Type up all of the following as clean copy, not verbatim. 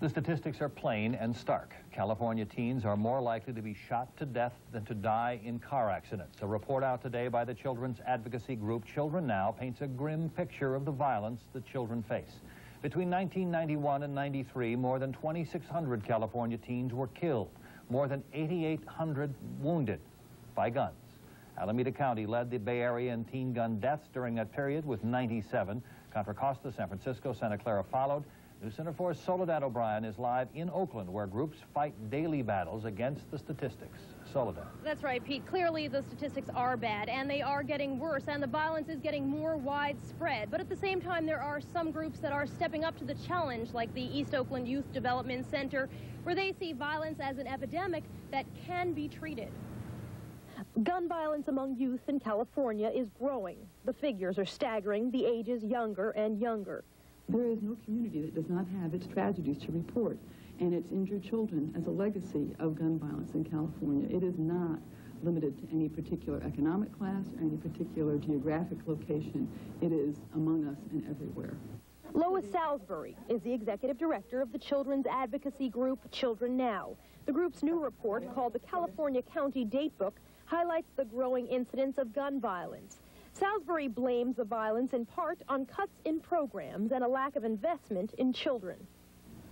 The statistics are plain and stark. California teens are more likely to be shot to death than to die in car accidents. A report out today by the children's advocacy group Children Now paints a grim picture of the violence that children face. Between 1991 and 93, more than 2,600 California teens were killed, more than 8,800 wounded by guns. Alameda County led the Bay Area in teen gun deaths during that period with 97. Contra Costa, San Francisco, Santa Clara followed. News Center 4's Soledad OBrien is live in Oakland, where groups fight daily battles against the statistics. Soledad. That's right, Pete. Clearly, the statistics are bad, and they are getting worse, and the violence is getting more widespread. But at the same time, there are some groups that are stepping up to the challenge, like the East Oakland Youth Development Center, where they see violence as an epidemic that can be treated. Gun violence among youth in California is growing. The figures are staggering, the ages younger and younger. There is no community that does not have its tragedies to report and its injured children as a legacy of gun violence in California. It is not limited to any particular economic class or any particular geographic location. It is among us and everywhere. Lois Salisbury is the executive director of the children's advocacy group Children Now. The group's new report, called the California County Datebook, highlights the growing incidence of gun violence. Salisbury blames the violence in part on cuts in programs and a lack of investment in children.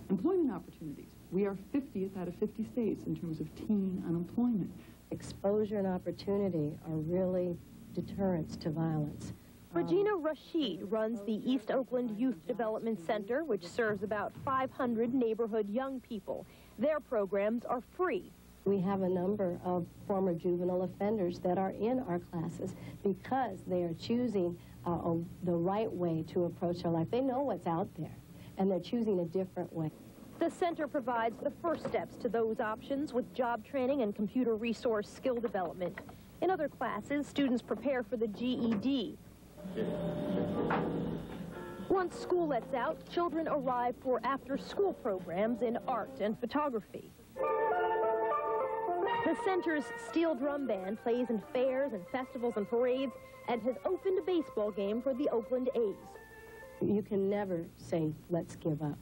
Employment opportunities. We are 50th out of 50 states in terms of teen unemployment. Exposure and opportunity are really deterrents to violence. Regina Rashid runs the East Oakland Youth Development Center, which serves about 500 neighborhood young people. Their programs are free. We have a number of former juvenile offenders that are in our classes because they are choosing the right way to approach their life. They know what's out there, and they're choosing a different way. The center provides the first steps to those options with job training and computer resource skill development. In other classes, students prepare for the GED. Once school lets out, children arrive for after-school programs in art and photography. The center's steel drum band plays in fairs and festivals and parades and has opened a baseball game for the Oakland A's. You can never say, let's give up.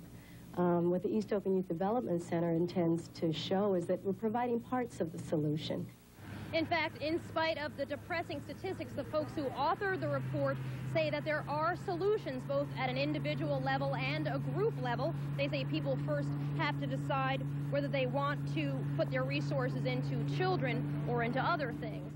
What the East Oakland Youth Development Center intends to show is that we're providing parts of the solution. In fact, in spite of the depressing statistics, the folks who authored the report say that there are solutions both at an individual level and a group level. They say people first have to decide whether they want to put their resources into children or into other things.